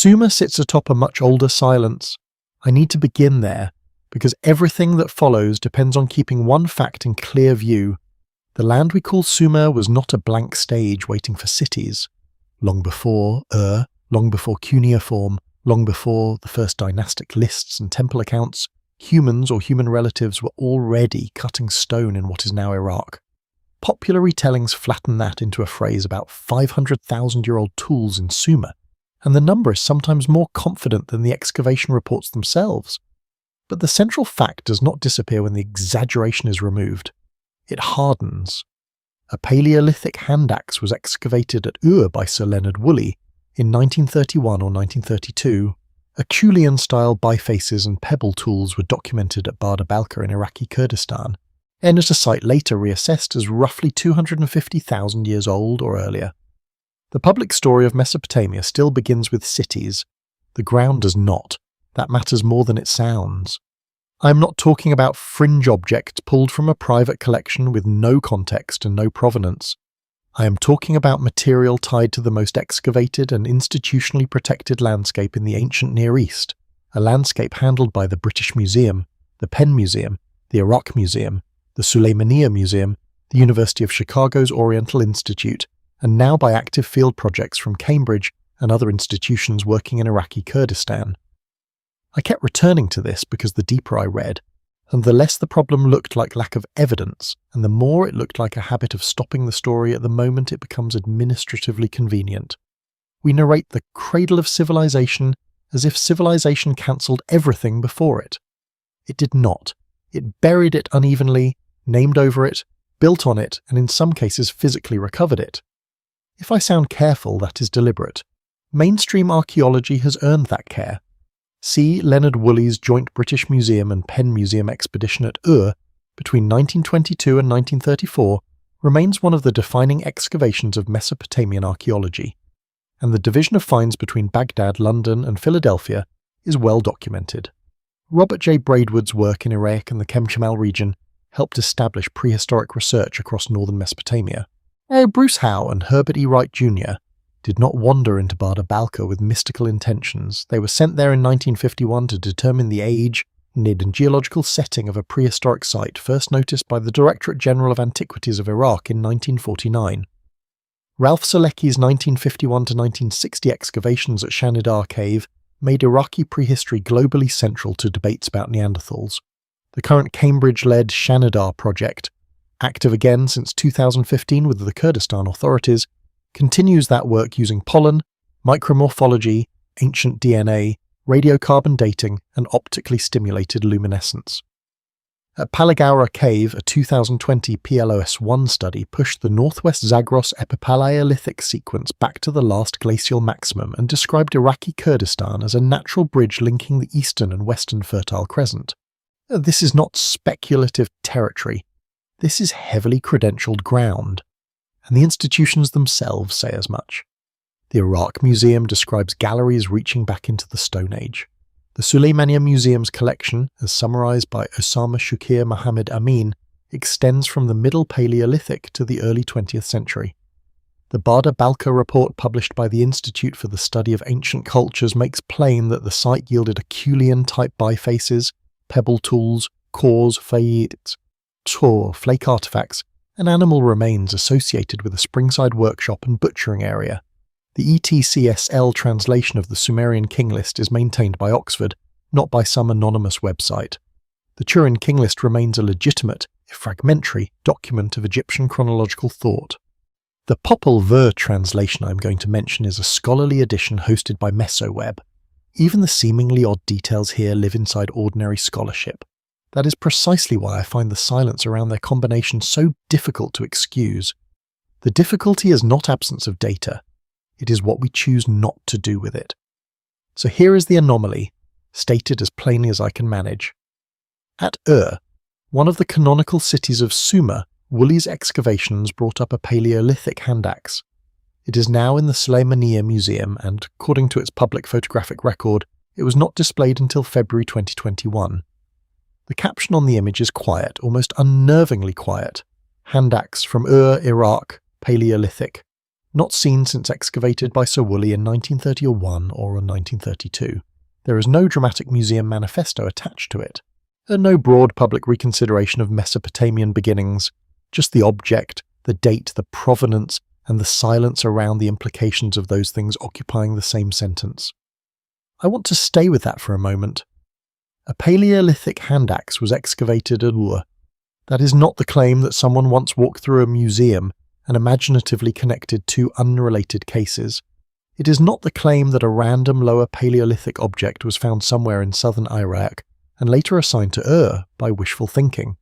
Sumer sits atop a much older silence. I need to begin there, because everything that follows depends on keeping one fact in clear view. The land we call Sumer was not a blank stage waiting for cities. Long before long before cuneiform, long before the first dynastic lists and temple accounts, humans or human relatives were already cutting stone in what is now Iraq. Popular retellings flatten that into a phrase about 500,000-year-old tools in Sumer, and the number is sometimes more confident than the excavation reports themselves. But the central fact does not disappear when the exaggeration is removed. It hardens. A Paleolithic hand axe was excavated at Ur by Sir Leonard Woolley in 1931 or 1932. Acheulean-style bifaces and pebble tools were documented at Barda Balka in Iraqi Kurdistan, and at a site later reassessed as roughly 250,000 years old or earlier. The public story of Mesopotamia still begins with cities. The ground does not. That matters more than it sounds. I am not talking about fringe objects pulled from a private collection with no context and no provenance. I am talking about material tied to the most excavated and institutionally protected landscape in the ancient Near East, a landscape handled by the British Museum, the Penn Museum, the Iraq Museum, the Suleymaniye Museum, the University of Chicago's Oriental Institute, and now by active field projects from Cambridge and other institutions working in Iraqi Kurdistan. I kept returning to this because the deeper I read, and the less the problem looked like lack of evidence, and the more it looked like a habit of stopping the story at the moment it becomes administratively convenient. We narrate the cradle of civilization as if civilization cancelled everything before it. It did not. It buried it unevenly, named over it, built on it, and in some cases physically recovered it. If I sound careful, that is deliberate. Mainstream archaeology has earned that care. See Leonard Woolley's joint British Museum and Penn Museum expedition at Ur between 1922 and 1934 remains one of the defining excavations of Mesopotamian archaeology, and the division of finds between Baghdad, London and Philadelphia is well documented. Robert J. Braidwood's work in Iraq and the Chemchemal region helped establish prehistoric research across northern Mesopotamia. Bruce Howe and Herbert E. Wright Jr. did not wander into Barda Balka with mystical intentions. They were sent there in 1951 to determine the age, need and geological setting of a prehistoric site first noticed by the Directorate General of Antiquities of Iraq in 1949. Ralph Selecki's 1951 to 1960 excavations at Shanidar Cave made Iraqi prehistory globally central to debates about Neanderthals. The current Cambridge-led Shanidar project, active again since 2015 with the Kurdistan authorities, continues that work using pollen, micromorphology, ancient DNA, radiocarbon dating, and optically stimulated luminescence. At Palagaura Cave, a 2020 PLOS-1 study pushed the northwest Zagros Epipaleolithic sequence back to the last glacial maximum and described Iraqi Kurdistan as a natural bridge linking the eastern and western Fertile Crescent. This is not speculative territory. This is heavily credentialed ground, and the institutions themselves say as much. The Iraq Museum describes galleries reaching back into the Stone Age. The Suleymaniye Museum's collection, as summarized by Osama Shukir Mohammed Amin, extends from the Middle Paleolithic to the early 20th century. The Barda Balka report published by the Institute for the Study of Ancient Cultures makes plain that the site yielded Acheulean-type bifaces, pebble tools, cores, faites, flake artifacts, and animal remains associated with a Springside workshop and butchering area. The ETCSL translation of the Sumerian king list is maintained by Oxford, not by some anonymous website. The Turin king list remains a legitimate, if fragmentary, document of Egyptian chronological thought. The Popol Vuh translation I'm going to mention is a scholarly edition hosted by MesoWeb. Even the seemingly odd details here live inside ordinary scholarship. That is precisely why I find the silence around their combination so difficult to excuse. The difficulty is not absence of data. It is what we choose not to do with it. So here is the anomaly, stated as plainly as I can manage. At Ur, one of the canonical cities of Sumer, Woolley's excavations brought up a Paleolithic hand axe. It is now in the Suleymaniye Museum and, according to its public photographic record, it was not displayed until February 2021. The caption on the image is quiet, almost unnervingly quiet. Hand axe from Ur, Iraq, Paleolithic. not seen since excavated by Sir Woolley in 1931 or in 1932. There is no dramatic museum manifesto attached to it, and no broad public reconsideration of Mesopotamian beginnings, just the object, the date, the provenance, and the silence around the implications of those things occupying the same sentence. I want to stay with that for a moment. A Paleolithic hand axe was excavated at Ur. That is not the claim that someone once walked through a museum and imaginatively connected two unrelated cases. It is not the claim that a random Lower Paleolithic object was found somewhere in southern Iraq and later assigned to Ur by wishful thinking.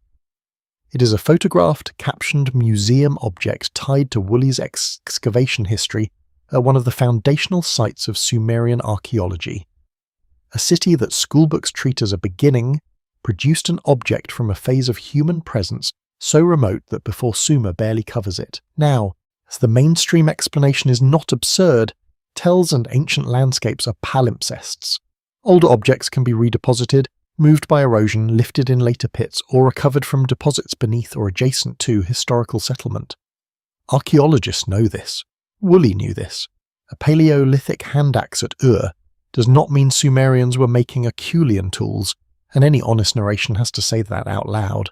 It is a photographed, captioned museum object tied to Woolley's excavation history at one of the foundational sites of Sumerian archaeology. A city that schoolbooks treat as a beginning produced an object from a phase of human presence so remote that before Sumer barely covers it. Now, as the mainstream explanation is not absurd, tells and ancient landscapes are palimpsests. Older objects can be redeposited, moved by erosion, lifted in later pits, or recovered from deposits beneath or adjacent to historical settlement. Archaeologists know this. Woolley knew this. A Paleolithic hand axe at Ur does not mean Sumerians were making Acheulean tools, and any honest narration has to say that out loud.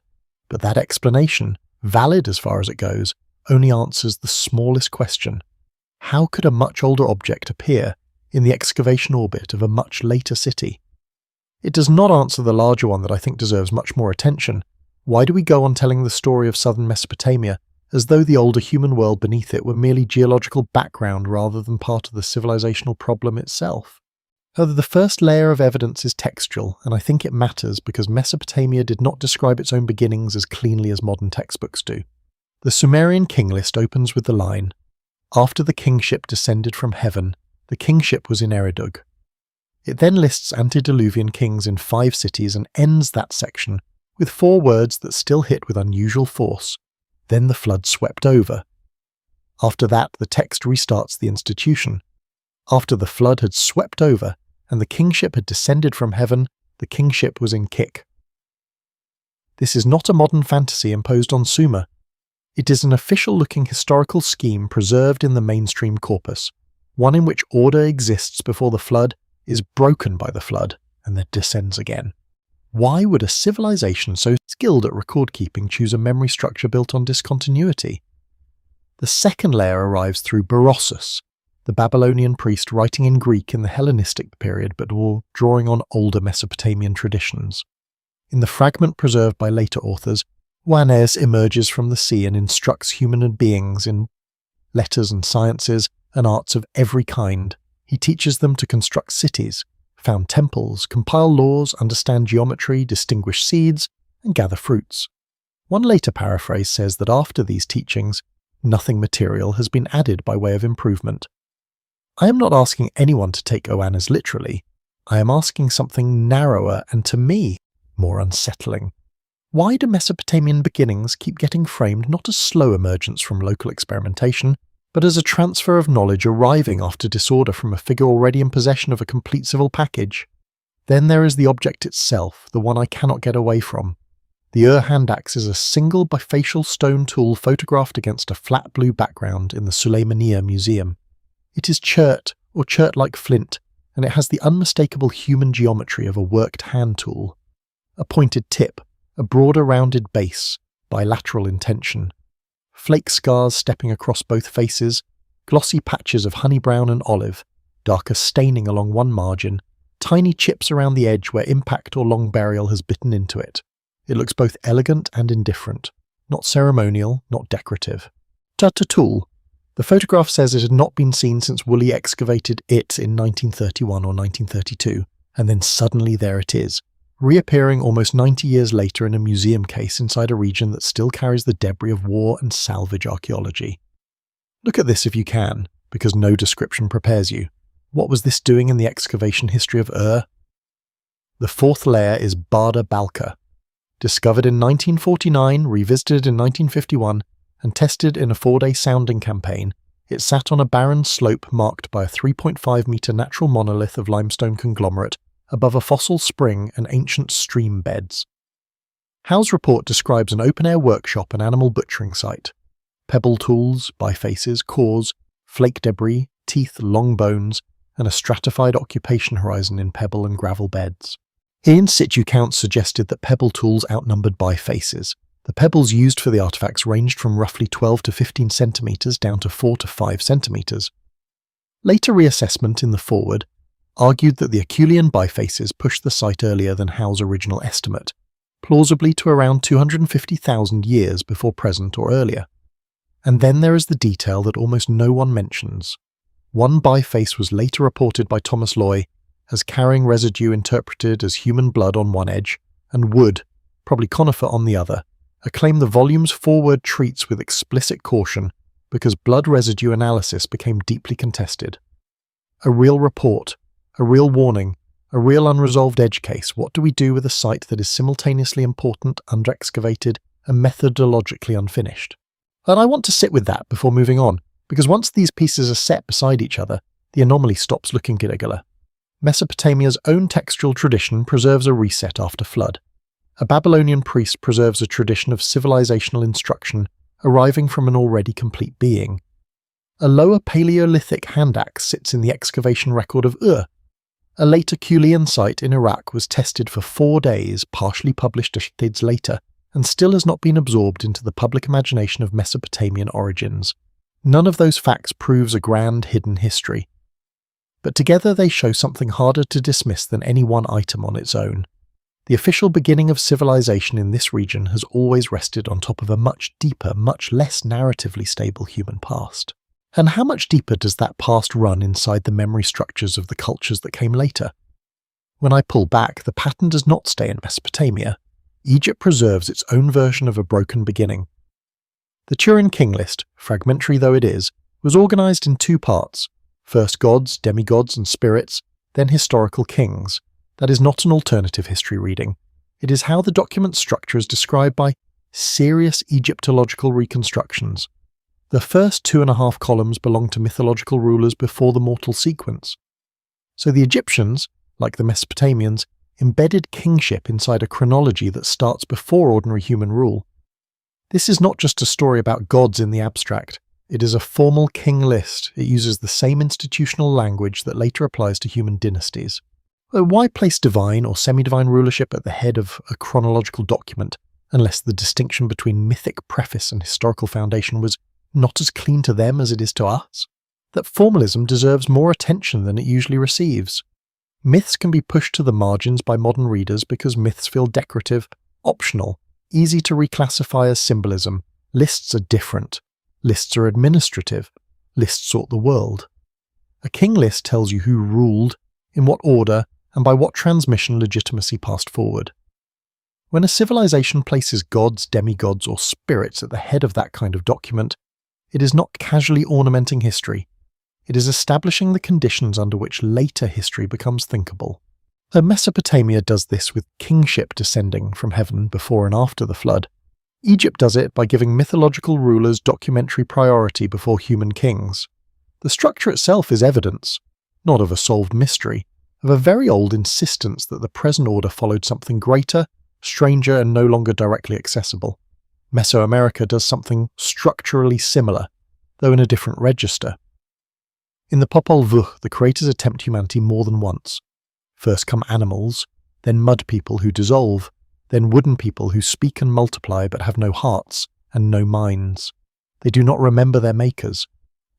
But that explanation, valid as far as it goes, only answers the smallest question. How could a much older object appear in the excavation orbit of a much later city? It does not answer the larger one that I think deserves much more attention. Why do we go on telling the story of southern Mesopotamia as though the older human world beneath it were merely geological background rather than part of the civilizational problem itself? The first layer of evidence is textual, and I think it matters because Mesopotamia did not describe its own beginnings as cleanly as modern textbooks do. The Sumerian king list opens with the line, "After the kingship descended from heaven, the kingship was in Eridug." It then lists antediluvian kings in 5 cities and ends that section with 4 words that still hit with unusual force. Then the flood swept over. After that, the text restarts the institution. After the flood had swept over and the kingship had descended from heaven, the kingship was in Kik. This is not a modern fantasy imposed on Sumer. It is an official-looking historical scheme preserved in the mainstream corpus, one in which order exists before the flood, is broken by the flood, and then descends again. Why would a civilization so skilled at record-keeping choose a memory structure built on discontinuity? The second layer arrives through Berossus, the Babylonian priest writing in Greek in the Hellenistic period but drawing on older Mesopotamian traditions. In the fragment preserved by later authors, Oannes emerges from the sea and instructs human beings in letters and sciences and arts of every kind. He teaches them to construct cities, found temples, compile laws, understand geometry, distinguish seeds, and gather fruits. One later paraphrase says that after these teachings, nothing material has been added by way of improvement. I am not asking anyone to take Oannes literally. I am asking something narrower and, to me, more unsettling. Why do Mesopotamian beginnings keep getting framed not as slow emergence from local experimentation, but as a transfer of knowledge arriving after disorder from a figure already in possession of a complete civil package? Then there is the object itself, the one I cannot get away from. The Ur hand axe is a single bifacial stone tool photographed against a flat blue background in the Suleymaniye Museum. It is chert, or chert-like flint, and it has the unmistakable human geometry of a worked hand tool. A pointed tip, a broader rounded base, bilateral in tension. Flake scars stepping across both faces, glossy patches of honey brown and olive, darker staining along one margin, tiny chips around the edge where impact or long burial has bitten into it. It looks both elegant and indifferent, not ceremonial, not decorative. Tut tool. The photograph says it had not been seen since Woolley excavated it in 1931 or 1932, and then suddenly there it is, reappearing almost 90 years later in a museum case inside a region that still carries the debris of war and salvage archaeology. Look at this if you can, because no description prepares you. What was this doing in the excavation history of Ur? The 4th layer is Barda Balka. Discovered in 1949, revisited in 1951, and tested in a 4-day sounding campaign, it sat on a barren slope marked by a 3.5-metre natural monolith of limestone conglomerate above a fossil spring and ancient stream beds. Howe's report describes an open-air workshop and animal butchering site. Pebble tools, bifaces, cores, flake debris, teeth, long bones, and a stratified occupation horizon in pebble and gravel beds. In situ counts suggested that pebble tools outnumbered bifaces. The pebbles used for the artifacts ranged from roughly 12 to 15 centimeters down to 4 to 5 centimeters. Later reassessment in the forward argued that the Acheulean bifaces pushed the site earlier than Howe's original estimate, plausibly to around 250,000 years before present or earlier. And then there is the detail that almost no one mentions. One biface was later reported by Thomas Loy as carrying residue interpreted as human blood on one edge and wood, probably conifer, on the other, a claim the volume's forward treats with explicit caution because blood residue analysis became deeply contested. A real report, a real warning, a real unresolved edge case. What do we do with a site that is simultaneously important, under-excavated, and methodologically unfinished? And I want to sit with that before moving on, because once these pieces are set beside each other, the anomaly stops looking irregular. Mesopotamia's own textual tradition preserves a reset after flood. A Babylonian priest preserves a tradition of civilizational instruction arriving from an already complete being. A lower Paleolithic hand axe sits in the excavation record of Ur. A later Acheulean site in Iraq was tested for 4 days, partially published decades later, and still has not been absorbed into the public imagination of Mesopotamian origins. None of those facts proves a grand hidden history. But together they show something harder to dismiss than any one item on its own. The official beginning of civilization in this region has always rested on top of a much deeper, much less narratively stable human past. And how much deeper does that past run inside the memory structures of the cultures that came later? When I pull back, the pattern does not stay in Mesopotamia. Egypt preserves its own version of a broken beginning. The Turin king list, fragmentary though it is, was organized in 2 parts. First gods, demigods, and spirits, then historical kings. That is not an alternative history reading. It is how the document structure is described by serious Egyptological reconstructions. The first 2.5 columns belong to mythological rulers before the mortal sequence. So the Egyptians, like the Mesopotamians, embedded kingship inside a chronology that starts before ordinary human rule. This is not just a story about gods in the abstract. It is a formal king list. It uses the same institutional language that later applies to human dynasties. Why place divine or semi-divine rulership at the head of a chronological document, unless the distinction between mythic preface and historical foundation was not as clean to them as it is to us? That formalism deserves more attention than it usually receives. Myths can be pushed to the margins by modern readers because myths feel decorative, optional, easy to reclassify as symbolism. Lists are different. Lists are administrative. Lists sort the world. A king list tells you who ruled, in what order, and by what transmission legitimacy passed forward. When a civilization places gods, demigods, or spirits at the head of that kind of document, it is not casually ornamenting history. It is establishing the conditions under which later history becomes thinkable. Mesopotamia does this with kingship descending from heaven before and after the flood. Egypt does it by giving mythological rulers documentary priority before human kings. The structure itself is evidence, not of a solved mystery, of a very old insistence that the present order followed something greater, stranger, and no longer directly accessible. Mesoamerica does something structurally similar, though in a different register. In the Popol Vuh, the creators attempt humanity more than once. First come animals, then mud people who dissolve, then wooden people who speak and multiply but have no hearts and no minds. They do not remember their makers.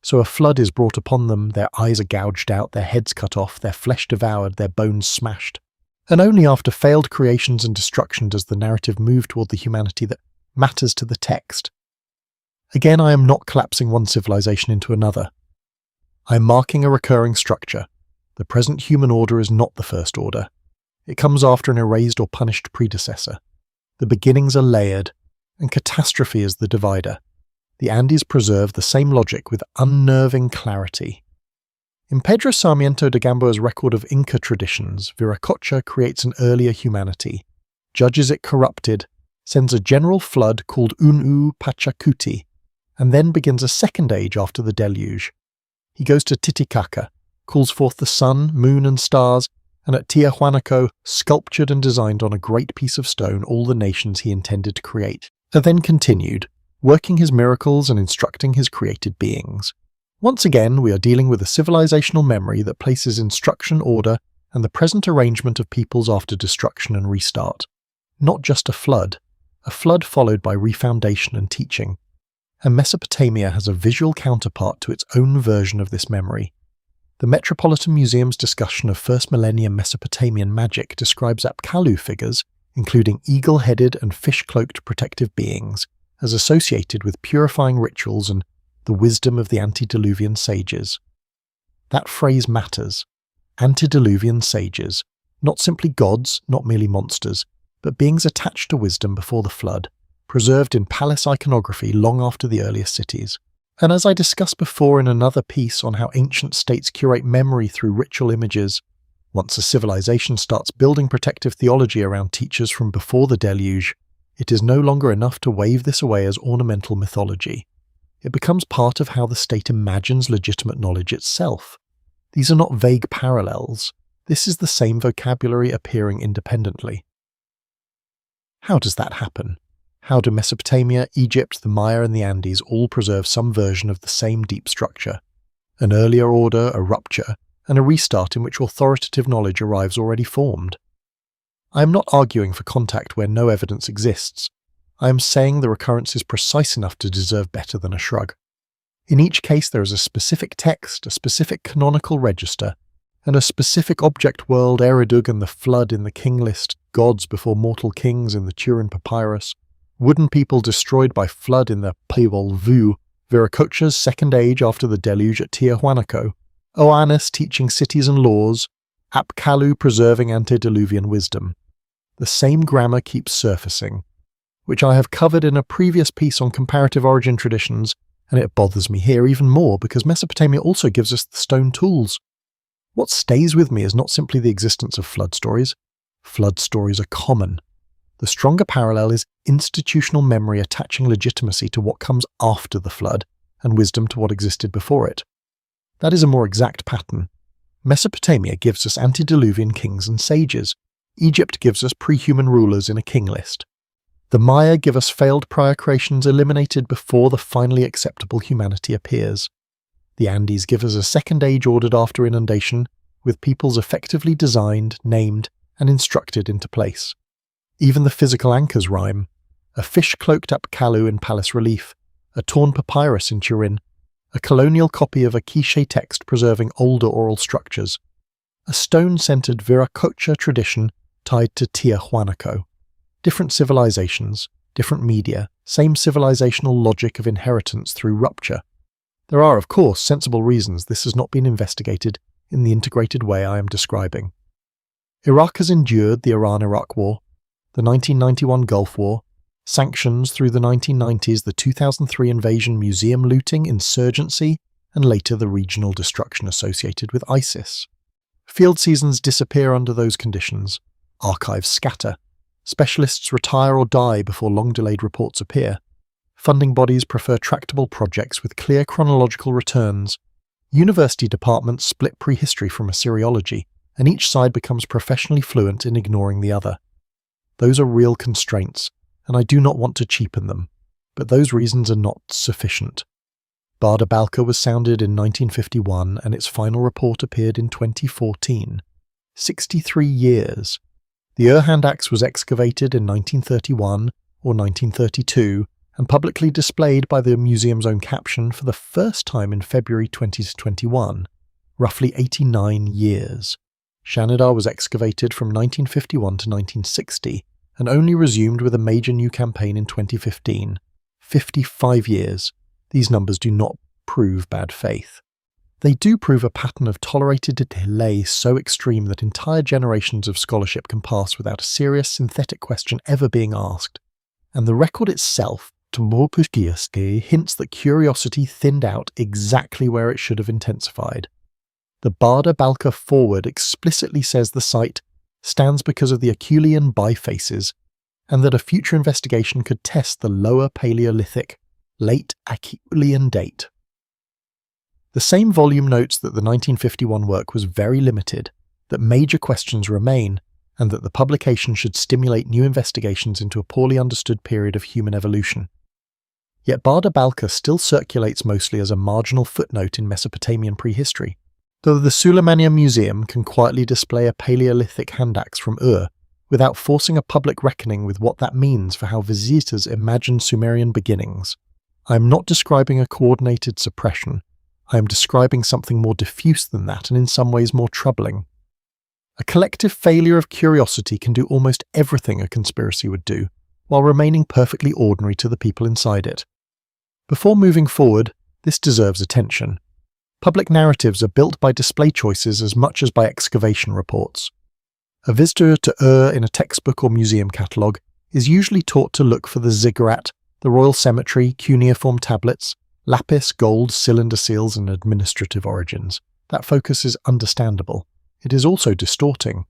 So a flood is brought upon them, their eyes are gouged out, their heads cut off, their flesh devoured, their bones smashed. And only after failed creations and destruction does the narrative move toward the humanity that matters to the text. Again, I am not collapsing one civilization into another. I am marking a recurring structure. The present human order is not the first order. It comes after an erased or punished predecessor. The beginnings are layered, and catastrophe is the divider. The Andes preserve the same logic with unnerving clarity. In Pedro Sarmiento de Gamboa's record of Inca traditions, Viracocha creates an earlier humanity, judges it corrupted, sends a general flood called Unu Pachacuti, and then begins a second age after the deluge. He goes to Titicaca, calls forth the sun, moon, and stars, and at Tiahuanaco sculptured and designed on a great piece of stone all the nations he intended to create, and then continued, working his miracles and instructing his created beings. Once again, we are dealing with a civilizational memory that places instruction, order, and the present arrangement of peoples after destruction and restart. Not just a flood followed by refoundation and teaching. And Mesopotamia has a visual counterpart to its own version of this memory. The Metropolitan Museum's discussion of first millennium Mesopotamian magic describes Apkallu figures, including eagle-headed and fish-cloaked protective beings, as associated with purifying rituals and the wisdom of the antediluvian sages. That phrase matters. Antediluvian sages, not simply gods, not merely monsters, but beings attached to wisdom before the flood, preserved in palace iconography long after the earliest cities. And as I discussed before in another piece on how ancient states curate memory through ritual images, once a civilization starts building protective theology around teachers from before the deluge, it is no longer enough to wave this away as ornamental mythology. It becomes part of how the state imagines legitimate knowledge itself. These are not vague parallels. This is the same vocabulary appearing independently. How does that happen? How do Mesopotamia, Egypt, the Maya and the Andes all preserve some version of the same deep structure? An earlier order, a rupture, and a restart in which authoritative knowledge arrives already formed. I am not arguing for contact where no evidence exists. I am saying the recurrence is precise enough to deserve better than a shrug. In each case there is a specific text, a specific canonical register, and a specific object world, Eridu and the flood in the king list, gods before mortal kings in the Turin papyrus, wooden people destroyed by flood in the Paiwol Vu, Viracocha's second age after the deluge at Tiahuanaco, Oannes teaching cities and laws, Apkallu preserving antediluvian wisdom. The same grammar keeps surfacing, which I have covered in a previous piece on comparative origin traditions, and it bothers me here even more because Mesopotamia also gives us the stone tools. What stays with me is not simply the existence of flood stories. Flood stories are common. The stronger parallel is institutional memory attaching legitimacy to what comes after the flood, and wisdom to what existed before it. That is a more exact pattern. Mesopotamia gives us antediluvian kings and sages. Egypt gives us pre-human rulers in a king list. The Maya give us failed prior creations eliminated before the finally acceptable humanity appears. The Andes give us a second age ordered after inundation, with peoples effectively designed, named, and instructed into place. Even the physical anchors rhyme. A fish-cloaked Apkallu in palace relief, a torn papyrus in Turin, a colonial copy of a quiché text preserving older oral structures, a stone-centered Viracocha tradition tied to Tiahuanaco. Different civilizations, different media, same civilizational logic of inheritance through rupture. There are, of course, sensible reasons this has not been investigated in the integrated way I am describing. Iraq has endured the Iran-Iraq War, the 1991 Gulf War, sanctions through the 1990s, the 2003 invasion, museum looting, insurgency, and later the regional destruction associated with ISIS. Field seasons disappear under those conditions. Archives scatter. Specialists retire or die before long-delayed reports appear. Funding bodies prefer tractable projects with clear chronological returns. University departments split prehistory from Assyriology, and each side becomes professionally fluent in ignoring the other. Those are real constraints, and I do not want to cheapen them, but those reasons are not sufficient. Barda Balka was sounded in 1951 and its final report appeared in 2014. 63 years. The Urhand axe was excavated in 1931 or 1932 and publicly displayed by the museum's own caption for the first time in February 2021, roughly 89 years. Shanidar was excavated from 1951 to 1960 and only resumed with a major new campaign in 2015. 55 years. These numbers do not prove bad faith. They do prove a pattern of tolerated delay so extreme that entire generations of scholarship can pass without a serious synthetic question ever being asked. And the record itself, hints that curiosity thinned out exactly where it should have intensified. The Barda Balka forward explicitly says the site stands because of the Acheulean bifaces, and that a future investigation could test the lower Paleolithic, late Acheulean date. The same volume notes that the 1951 work was very limited, that major questions remain, and that the publication should stimulate new investigations into a poorly understood period of human evolution. Yet Barda Balka still circulates mostly as a marginal footnote in Mesopotamian prehistory, though the Suleymaniye Museum can quietly display a Paleolithic hand axe from Ur without forcing a public reckoning with what that means for how visitors imagine Sumerian beginnings. I am not describing a coordinated suppression. I am describing something more diffuse than that, and in some ways more troubling. A collective failure of curiosity can do almost everything a conspiracy would do, while remaining perfectly ordinary to the people inside it. Before moving forward, this deserves attention. Public narratives are built by display choices as much as by excavation reports. A visitor to Ur in a textbook or museum catalogue is usually taught to look for the ziggurat, the royal cemetery, cuneiform tablets, lapis, gold, cylinder seals, and administrative origins. That focus is understandable. It is also distorting.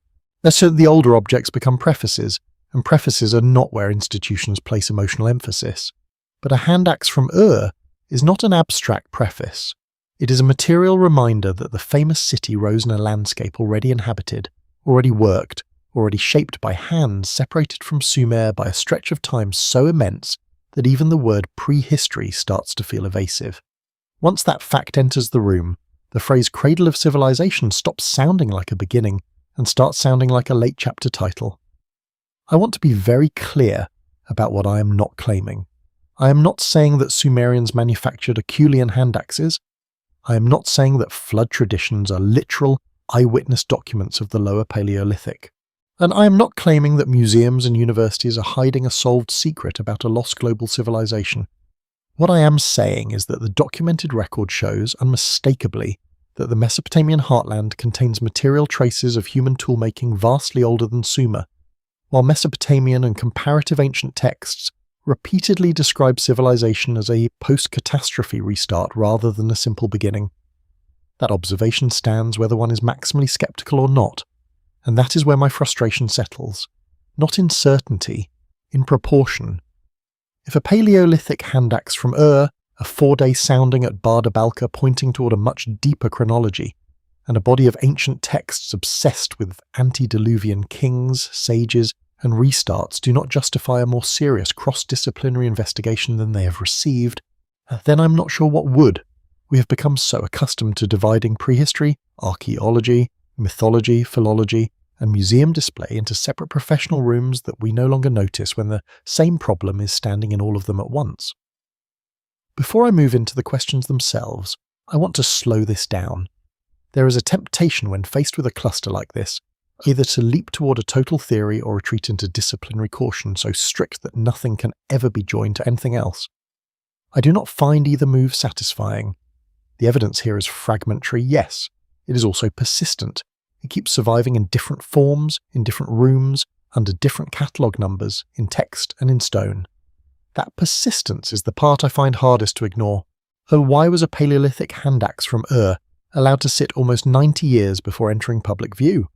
So the older objects become prefaces, and prefaces are not where institutions place emotional emphasis. But a hand axe from Ur is not an abstract preface. It is a material reminder that the famous city rose in a landscape already inhabited, already worked, already shaped by hands separated from Sumer by a stretch of time so immense that even the word prehistory starts to feel evasive. Once that fact enters the room, the phrase cradle of civilization stops sounding like a beginning and starts sounding like a late chapter title. I want to be very clear about what I am not claiming. I am not saying that Sumerians manufactured Acheulean hand axes. I am not saying that flood traditions are literal eyewitness documents of the Lower Paleolithic. And I am not claiming that museums and universities are hiding a solved secret about a lost global civilization. What I am saying is that the documented record shows, unmistakably, that the Mesopotamian heartland contains material traces of human toolmaking vastly older than Sumer, while Mesopotamian and comparative ancient texts repeatedly describe civilization as a post-catastrophe restart rather than a simple beginning. That observation stands whether one is maximally skeptical or not, and that is where my frustration settles. Not in certainty, in proportion. If a Paleolithic hand axe from Ur, a 4-day sounding at Barda Balka pointing toward a much deeper chronology, and a body of ancient texts obsessed with antediluvian kings, sages, and restarts do not justify a more serious cross-disciplinary investigation than they have received, then I'm not sure what would. We have become so accustomed to dividing prehistory, archaeology, mythology, philology, and museum display into separate professional rooms that we no longer notice when the same problem is standing in all of them at once. Before I move into the questions themselves, I want to slow this down. There is a temptation when faced with a cluster like this, either to leap toward a total theory or retreat into disciplinary caution so strict that nothing can ever be joined to anything else. I do not find either move satisfying. The evidence here is fragmentary, yes. It is also persistent. It keeps surviving in different forms, in different rooms, under different catalogue numbers, in text and in stone. That persistence is the part I find hardest to ignore. So why was a Paleolithic hand axe from Ur allowed to sit almost 90 years before entering public view?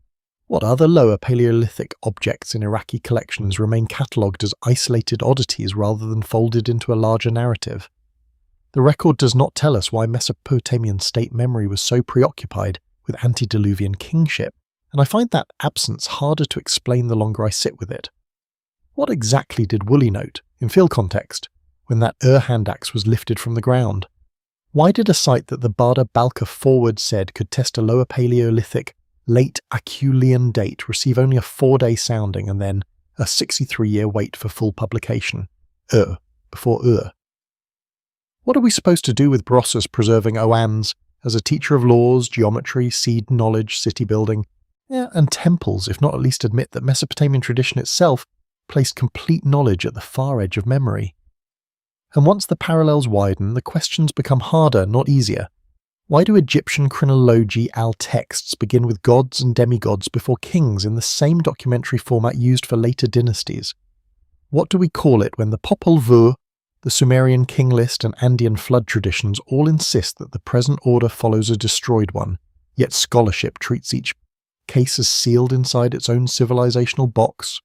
What other lower Paleolithic objects in Iraqi collections remain catalogued as isolated oddities rather than folded into a larger narrative? The record does not tell us why Mesopotamian state memory was so preoccupied with antediluvian kingship, and I find that absence harder to explain the longer I sit with it. What exactly did Woolley note, in field context, when that Ur hand axe was lifted from the ground? Why did a site that the Barda Balka forward said could test a lower Paleolithic late Acheulean date receive only a 4-day sounding and then a 63-year wait for full publication? Before Ur. What are we supposed to do with Brossus preserving Oannes as a teacher of laws, geometry, seed knowledge, city building, and temples, if not at least admit that Mesopotamian tradition itself placed complete knowledge at the far edge of memory? And once the parallels widen, the questions become harder, not easier. Why do Egyptian chronology texts begin with gods and demigods before kings in the same documentary format used for later dynasties? What do we call it when the Popol Vuh, the Sumerian king list and Andean flood traditions all insist that the present order follows a destroyed one, yet scholarship treats each case as sealed inside its own civilizational box?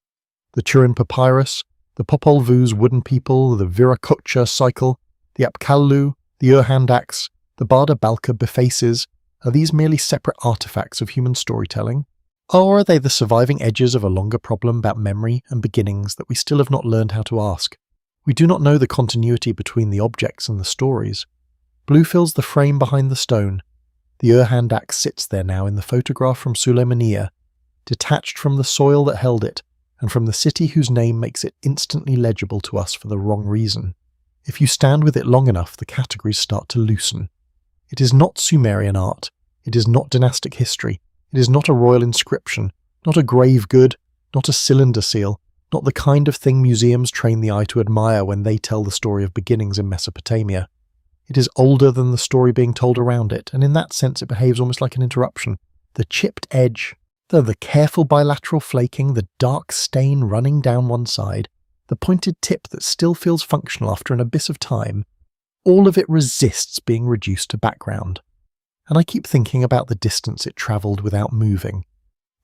The Turin Papyrus, the Popol Vuh's wooden people, the Viracocha cycle, the Apkallu, the Ur hand axe, the Barda Balka befaces, are these merely separate artifacts of human storytelling? Or are they the surviving edges of a longer problem about memory and beginnings that we still have not learned how to ask? We do not know the continuity between the objects and the stories. Blue fills the frame behind the stone. The Ur-hand axe sits there now in the photograph from Suleymaniye, detached from the soil that held it, and from the city whose name makes it instantly legible to us for the wrong reason. If you stand with it long enough, the categories start to loosen. It is not Sumerian art. It is not dynastic history. It is not a royal inscription, not a grave good, not a cylinder seal, not the kind of thing museums train the eye to admire when they tell the story of beginnings in Mesopotamia. It is older than the story being told around it, and in that sense it behaves almost like an interruption. The chipped edge, the careful bilateral flaking, the dark stain running down one side, the pointed tip that still feels functional after an abyss of time, all of it resists being reduced to background. And I keep thinking about the distance it travelled without moving,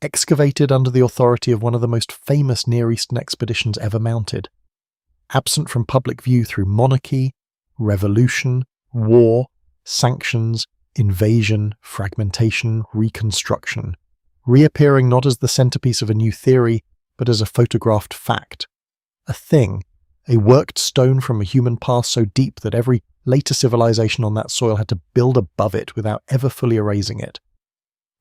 excavated under the authority of one of the most famous Near Eastern expeditions ever mounted, absent from public view through monarchy, revolution, war, sanctions, invasion, fragmentation, reconstruction, reappearing not as the centerpiece of a new theory, but as a photographed fact. A thing, a worked stone from a human past so deep that every later civilization on that soil had to build above it without ever fully erasing it.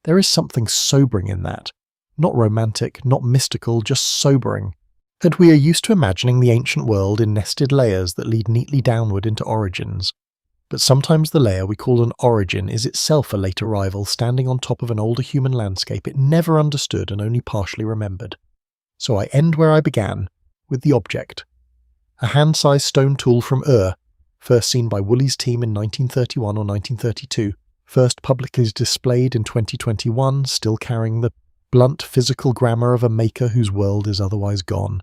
There is something sobering in that. Not romantic, not mystical, just sobering. And we are used to imagining the ancient world in nested layers that lead neatly downward into origins. But sometimes the layer we call an origin is itself a late arrival standing on top of an older human landscape it never understood and only partially remembered. So I end where I began, with the object. A hand-sized stone tool from Ur, first seen by Woolley's team in 1931 or 1932, first publicly displayed in 2021, still carrying the blunt physical grammar of a maker whose world is otherwise gone.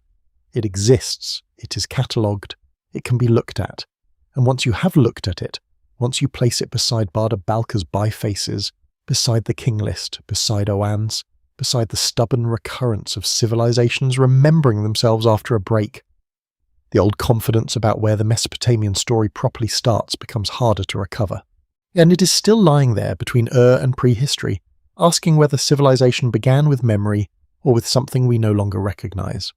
It exists, it is catalogued, it can be looked at. And once you have looked at it, once you place it beside Bada Balka's bifaces, beside the king list, beside Oan's, beside the stubborn recurrence of civilizations remembering themselves after a break, the old confidence about where the Mesopotamian story properly starts becomes harder to recover. And it is still lying there between Ur and prehistory, asking whether civilization began with memory or with something we no longer recognize.